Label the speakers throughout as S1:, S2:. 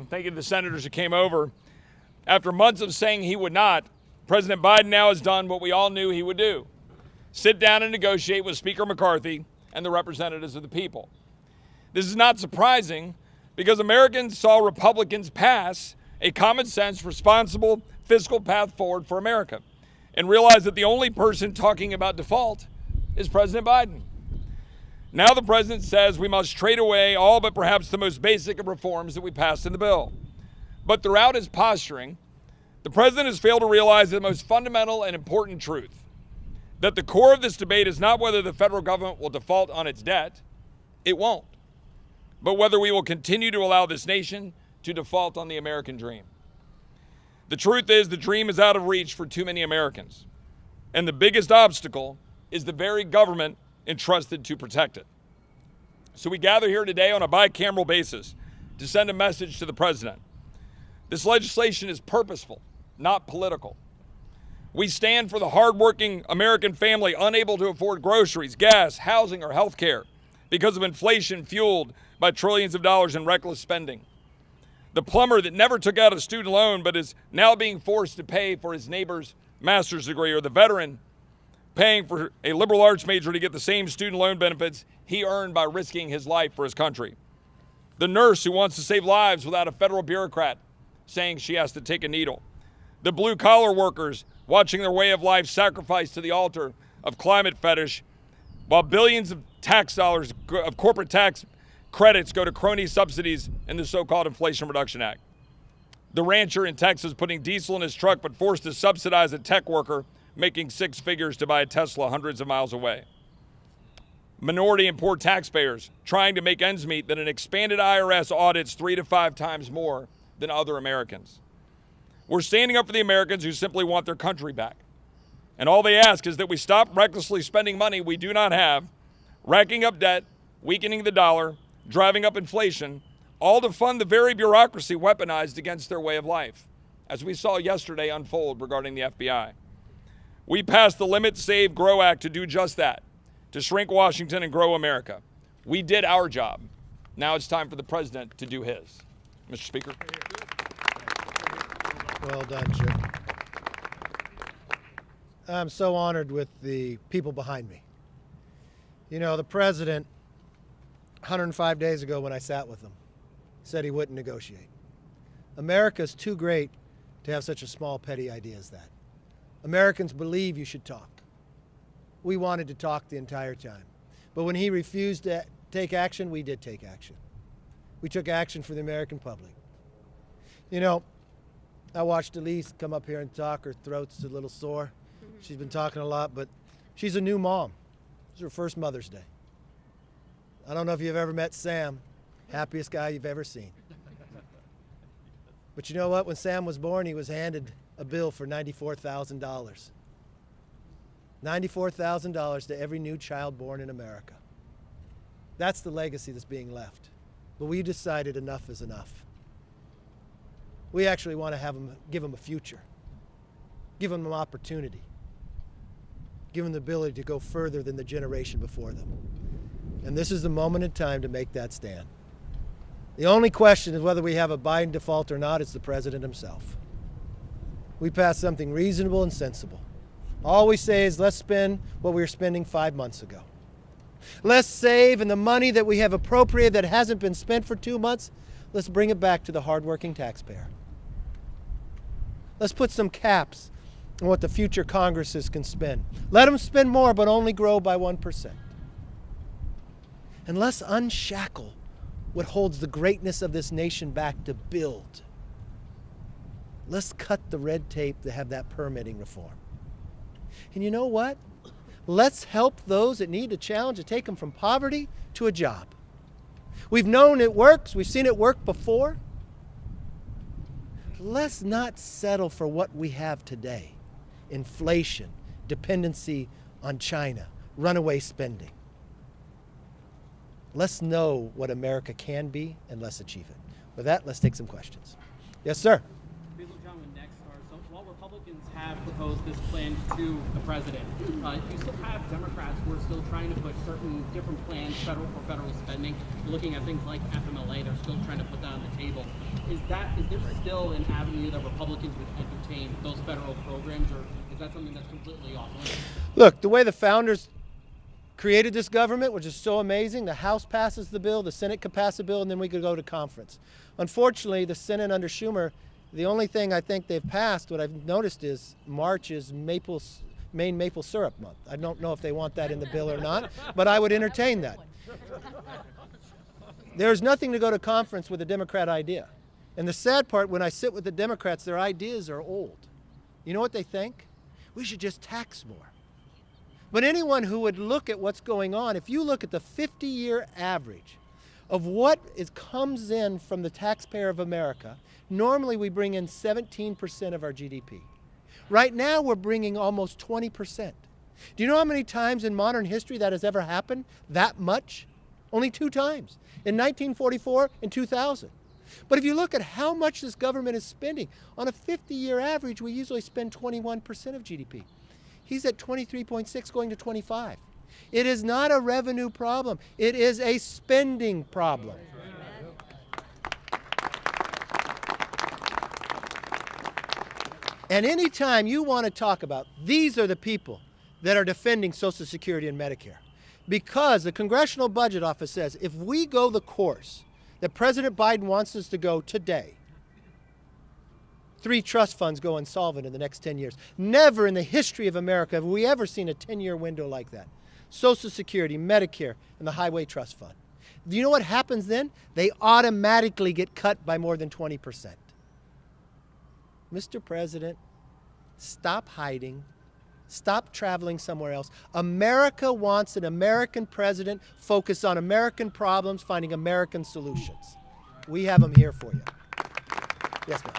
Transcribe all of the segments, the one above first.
S1: Thank you to the senators who came over. After months of saying he would not, President Biden now has done what we all knew he would do: sit down and negotiate with Speaker McCarthy and the representatives of the people. This is not surprising because Americans saw Republicans pass a common sense, responsible fiscal path forward for America and realized that the only person talking about default is President Biden. Now the president says we must trade away all but perhaps the most basic of reforms that we passed in the bill. But throughout his posturing, the president has failed to realize the most fundamental and important truth: that the core of this debate is not whether the federal government will default on its debt. It won't. But whether we will continue to allow this nation to default on the American dream. The truth is, the dream is out of reach for too many Americans. And the biggest obstacle is the very government entrusted to protect it. So we gather here today on a bicameral basis to send a message to the president. This legislation is purposeful, not political. We stand for the hardworking American family unable to afford groceries, gas, housing, or health care because of inflation fueled by trillions of dollars in reckless spending. The plumber that never took out a student loan but is now being forced to pay for his neighbor's master's degree, or the veteran paying for a liberal arts major to get the same student loan benefits he earned by risking his life for his country. The nurse who wants to save lives without a federal bureaucrat saying she has to take a needle. The blue-collar workers watching their way of life sacrificed to the altar of climate fetish while billions of tax dollars of corporate tax credits go to crony subsidies in the so-called Inflation Reduction Act. The rancher in Texas putting diesel in his truck but forced to subsidize a tech worker making six figures to buy a Tesla hundreds of miles away. Minority and poor taxpayers trying to make ends meet that an expanded IRS audits 3 to 5 times more than other Americans. We're standing up for the Americans who simply want their country back. And all they ask is that we stop recklessly spending money we do not have, racking up debt, weakening the dollar, driving up inflation, all to fund the very bureaucracy weaponized against their way of life, as we saw yesterday unfold regarding the FBI. We passed the Limit, Save, Grow Act to do just that, to shrink Washington and grow America. We did our job. Now it's time for the president to do his. Mr. Speaker.
S2: Well done, Jim. I'm so honored with the people behind me. You know, the president, 105 days ago when I sat with him, said he wouldn't negotiate. America's too great to have such a small, petty idea as that. Americans believe you should talk. We wanted to talk the entire time. But when he refused to take action, we did take action. We took action for the American public. You know, I watched Elise come up here and talk. Her throat's a little sore. She's been talking a lot, but she's a new mom. It's her first Mother's Day. I don't know if you've ever met Sam, happiest guy you've ever seen. But you know what? When Sam was born, he was handed a bill for $94,000. $94,000 to every new child born in America. That's the legacy that's being left. But we decided enough is enough. We actually want to give them a future, give them an opportunity, give them the ability to go further than the generation before them. And this is the moment in time to make that stand. The only question is whether we have a Biden default or not. It's the president himself. We passed something reasonable and sensible. All we say is let's spend what we were spending 5 months ago. Let's save, and the money that we have appropriated that hasn't been spent for 2 months, let's bring it back to the hardworking taxpayer. Let's put some caps on what the future Congresses can spend. Let them spend more, but only grow by 1%. And let's unshackle what holds the greatness of this nation back to build. Let's cut the red tape to have that permitting reform. And you know what? Let's help those that need a challenge to take them from poverty to a job. We've known it works. We've seen it work before. Let's not settle for what we have today. Inflation, dependency on China, runaway spending. Let's know what America can be and let's achieve it. With that, let's take some questions. Yes, sir.
S3: Next, while Republicans Republicans have proposed this plan to the president. You still have Democrats who are still trying to put certain different plans, federal spending, looking at things like FMLA. They're still trying to put that on the table. Is there still an avenue that Republicans would entertain those federal programs, or is that something that's completely off limits?
S2: Look, the way the founders created this government, which is so amazing, the House passes the bill, the Senate could pass a bill, and then we could go to conference. Unfortunately, the Senate under Schumer, the only thing I think they've passed, what I've noticed is March is Maine maple syrup month. I don't know if they want that in the bill or not, but I would entertain that. There's nothing to go to conference with a Democrat idea. And the sad part, when I sit with the Democrats, their ideas are old. You know what they think? We should just tax more. But anyone who would look at what's going on, if you look at the 50-year average of what comes in from the taxpayer of America, normally we bring in 17% of our GDP. Right now we're bringing almost 20%. Do you know how many times in modern history that has ever happened? That much? Only 2 times, in 1944 and 2000. But if you look at how much this government is spending, on a 50-year average, we usually spend 21% of GDP. He's at 23.6 going to 25. It is not a revenue problem. It is a spending problem. And anytime you want to talk about, these are the people that are defending Social Security and Medicare. Because the Congressional Budget Office says if we go the course that President Biden wants us to go today, 3 trust funds go insolvent in the next 10 years. Never in the history of America have we ever seen a 10-year window like that. Social Security, Medicare, and the Highway Trust Fund. Do you know what happens then? They automatically get cut by more than 20%. Mr. President, stop hiding. Stop traveling somewhere else. America wants an American president focused on American problems, finding American solutions. We have them here for you. Yes, ma'am.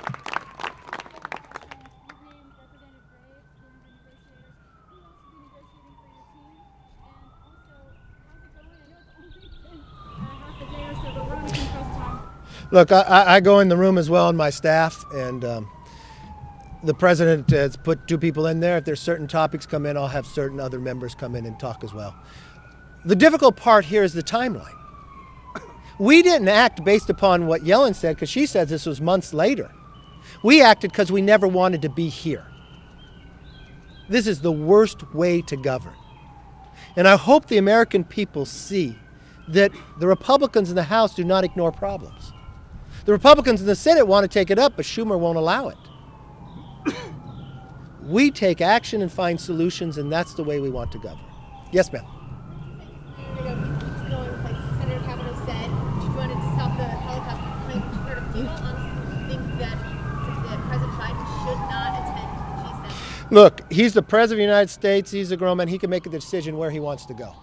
S2: Look, I go in the room as well, and my staff, and the president has put 2 people in there. If there's certain topics come in, I'll have certain other members come in and talk as well. The difficult part here is the timeline. We didn't act based upon what Yellen said, because she says this was months later. We acted because we never wanted to be here. This is the worst way to govern. And I hope the American people see that the Republicans in the House do not ignore problems. The Republicans in the Senate want to take it up, but Schumer won't allow it. We take action and find solutions, and that's the way we want to govern. Yes, ma'am.
S4: Senator Kavanaugh said she wanted to stop the Holocaust claim. Do you honestly think that President Biden should not attend G7?
S2: Look, he's the President of the United States. He's a grown man. He can make a decision where he wants to go.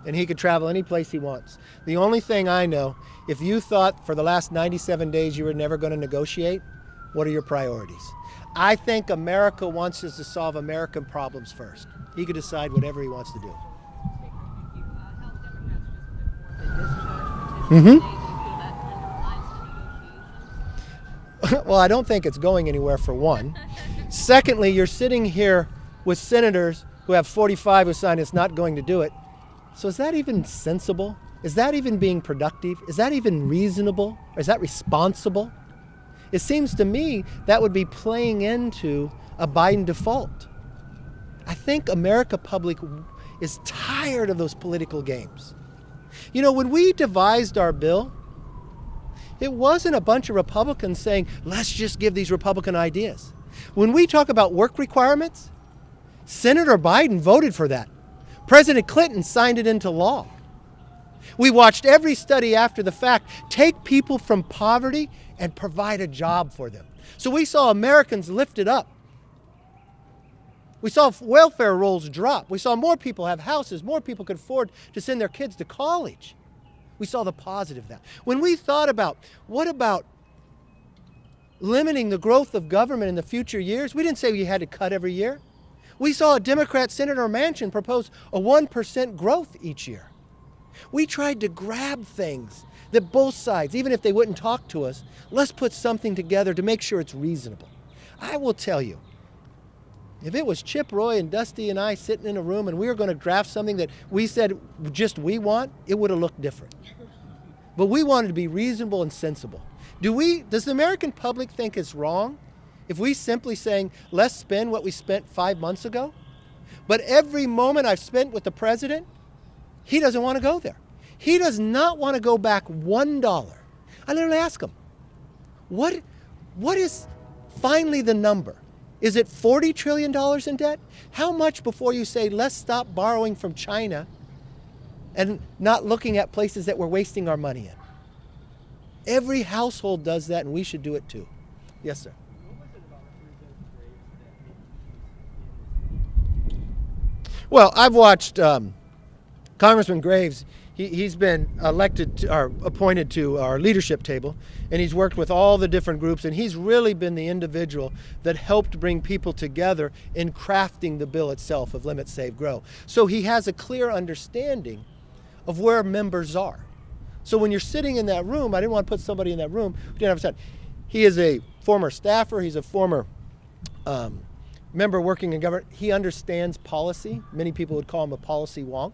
S2: And he could travel any place he wants. The only thing I know, if you thought for the last 97 days you were never going to negotiate, what are your priorities? I think America wants us to solve American problems first. He could decide whatever he wants to do. Well, I don't think it's going anywhere, for one. Secondly, you're sitting here with senators who have 45 who signed it's not going to do it. So is that even sensible? Is that even being productive? Is that even reasonable? Or is that responsible? It seems to me that would be playing into a Biden default. I think America public is tired of those political games. You know, when we devised our bill, it wasn't a bunch of Republicans saying, let's just give these Republican ideas. When we talk about work requirements, Senator Biden voted for that. President Clinton signed it into law. We watched every study after the fact take people from poverty and provide a job for them. So we saw Americans lifted up. We saw welfare rolls drop. We saw more people have houses. More people could afford to send their kids to college. We saw the positive of that. When we thought about, what about limiting the growth of government in the future years, we didn't say we had to cut every year. We saw a Democrat Senator Manchin propose a 1% growth each year. We tried to grab things that both sides, even if they wouldn't talk to us, let's put something together to make sure it's reasonable. I will tell you, If it was Chip Roy and Dusty and I sitting in a room and we were going to draft something that we said just we want, it would have looked different. But we wanted to be reasonable and sensible. Does the American public think it's wrong if we simply saying, let's spend what we spent 5 months ago? But every moment I've spent with the president, he doesn't want to go there. He does not want to go back $1. I literally ask him, what is finally the number? Is it $40 trillion in debt? How much before you say, let's stop borrowing from China and not looking at places that we're wasting our money in? Every household does that, and we should do it too. Yes, sir. Well, I've watched Congressman Graves. He's been appointed to our leadership table, and he's worked with all the different groups, and he's really been the individual that helped bring people together in crafting the bill itself of Limit, Save, Grow. So he has a clear understanding of where members are. So when you're sitting in that room, I didn't want to put somebody in that room who didn't have time. He is a former staffer. He's a former member working in government. He understands policy. Many people would call him a policy wonk.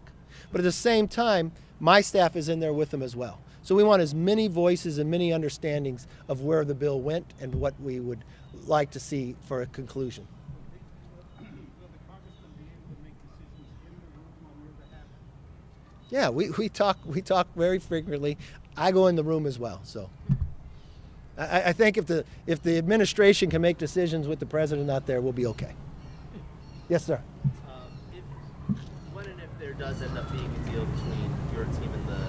S2: But at the same time, my staff is in there with him as well. So we want as many voices and many understandings of where the bill went and what we would like to see for a conclusion. Yeah, we talk very frequently. I go in the room as well. So I think if the administration can make decisions with the president out there, we'll be okay. Yes, sir.
S5: When and if there does end up being a deal between your team and the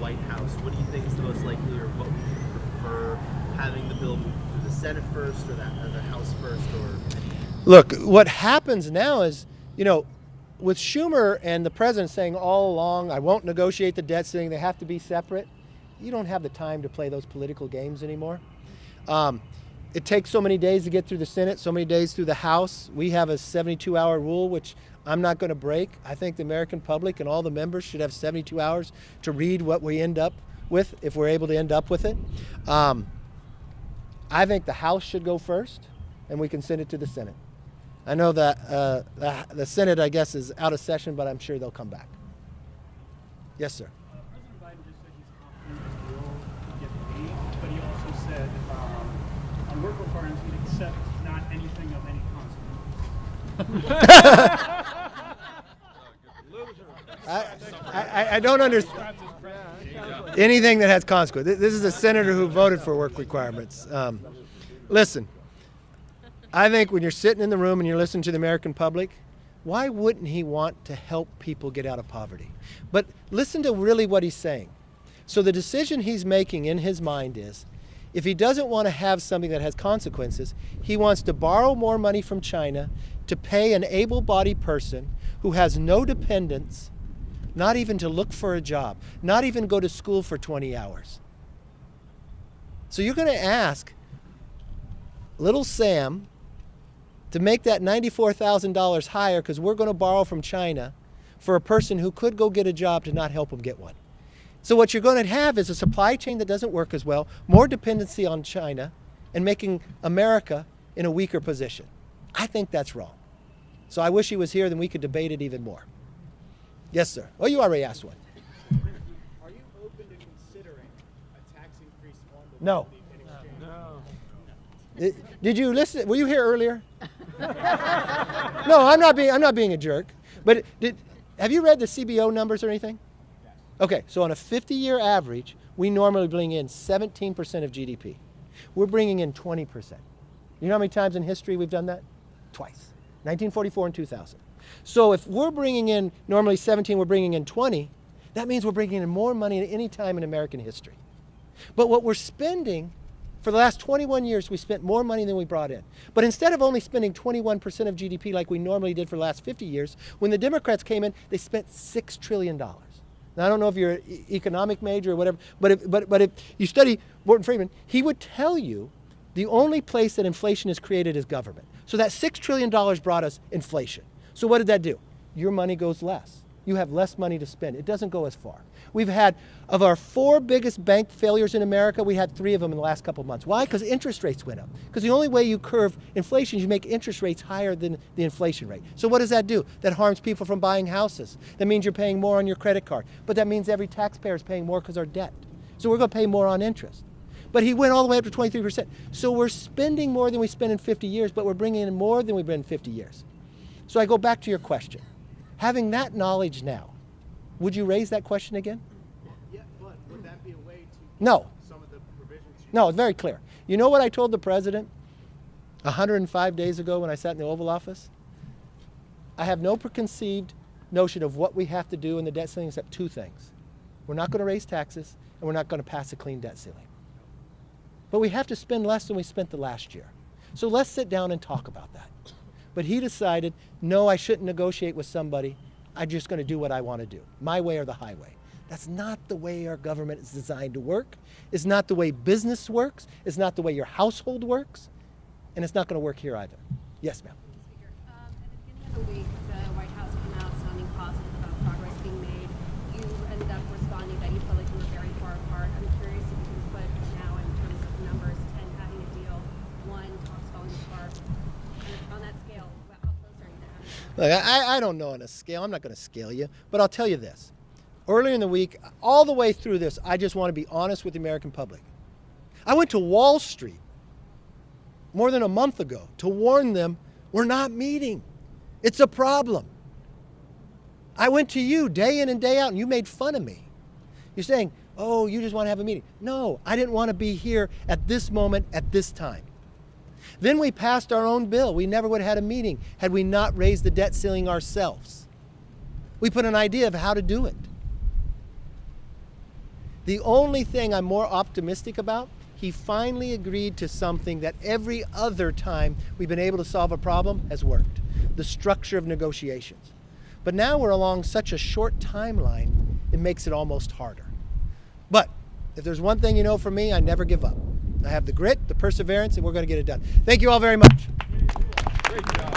S5: White House, what do you think is the most likely, or what would you prefer, having the bill move through the Senate first or the House first, or any?
S2: Look, what happens now is, with Schumer and the president saying all along, I won't negotiate the debt ceiling, they have to be separate, you don't have the time to play those political games anymore. It takes so many days to get through the Senate, so many days through the House. We have a 72-hour rule, which I'm not going to break. I think the American public and all the members should have 72 hours to read what we end up with, if we're able to end up with it. I think the House should go first, and we can send it to the Senate. I know that the Senate, I guess, is out of session, but I'm sure they'll come back. Yes, sir.
S6: President Biden just said he's confident this will get paid, but he also said on work requirements he'd accept not anything of any consequence.
S2: I don't understand anything that has consequence. This is a senator who voted for work requirements. Listen, I think when you're sitting in the room and you're listening to the American public, why wouldn't he want to help people get out of poverty? But listen to really what he's saying. So the decision he's making in his mind is, if he doesn't want to have something that has consequences, he wants to borrow more money from China to pay an able-bodied person who has no dependents, not even to look for a job, not even go to school for 20 hours. So you're going to ask little Sam to make that $94,000 higher because we're going to borrow from China for a person who could go get a job to not help him get one. So what you're going to have is a supply chain that doesn't work as well, more dependency on China, and making America in a weaker position. I think that's wrong. So I wish he was here, then we could debate it even more. Yes, sir. Oh, you already asked one.
S6: Are you open to considering a tax increase on the
S2: No.
S6: No.
S2: Did you listen? Were you here earlier? No, I'm not being a jerk. But have you read the CBO numbers or anything?
S6: Yes.
S2: Okay, so on a 50-year average, we normally bring in 17% of GDP. We're bringing in 20%. You know how many times in history we've done that? Twice. 1944 and 2000. So if we're bringing in normally 17, we're bringing in 20, that means we're bringing in more money than any time in American history. But what we're spending, for the last 21 years, we spent more money than we brought in. But instead of only spending 21% of GDP like we normally did for the last 50 years, when the Democrats came in, they spent $6 trillion. Now, I don't know if you're an economic major or whatever, but if you study Morton Friedman, he would tell you the only place that inflation is created is government. So that $6 trillion brought us inflation. So what did that do? Your money goes less. You have less money to spend. It doesn't go as far. We've had, of our 4 biggest bank failures in America, we had 3 of them in the last couple of months. Why? Because interest rates went up. Because the only way you curve inflation is you make interest rates higher than the inflation rate. So what does that do? That harms people from buying houses. That means you're paying more on your credit card. But that means every taxpayer is paying more because our debt. So we're going to pay more on interest. But he went all the way up to 23%. So we're spending more than we spent in 50 years, but we're bringing in more than we've been in 50 years. So I go back to your question. Having that knowledge now, would you raise that question again?
S5: Yeah, but would that be a way to
S2: No.
S5: some of the provisions?
S2: No, it's very clear. You know what I told the president 105 days ago when I sat in the Oval Office? I have no preconceived notion of what we have to do in the debt ceiling except 2 things. We're not going to raise taxes, and we're not going to pass a clean debt ceiling. But we have to spend less than we spent the last year. So let's sit down and talk about that. But he decided, no, I shouldn't negotiate with somebody. I'm just going to do what I want to do, my way or the highway. That's not the way our government is designed to work. It's not the way business works. It's not the way your household works. And it's not going to work here either. Yes, ma'am.
S4: Speaker, at the beginning of the week, the White House came out sounding positive about progress being made. You ended up responding that you felt like you were very far apart. I'm curious if you can put now in terms of numbers, 10 having a deal, 1 talks falling apart. On that scale, how close are you to having a deal?
S2: Look, I don't know on a scale. I'm not going to scale you. But I'll tell you this. Earlier in the week, all the way through this, I just want to be honest with the American public. I went to Wall Street more than a month ago to warn them we're not meeting. It's a problem. I went to you day in and day out, and you made fun of me. You're saying, oh, you just want to have a meeting. No, I didn't want to be here at this moment, at this time. Then we passed our own bill. We never would have had a meeting had we not raised the debt ceiling ourselves. We put an idea of how to do it. The only thing I'm more optimistic about, he finally agreed to something that every other time we've been able to solve a problem has worked, the structure of negotiations. But now we're along such a short timeline, it makes it almost harder. But if there's one thing you know from me, I never give up. I have the grit, the perseverance, and we're going to get it done. Thank you all very much.
S1: Great job.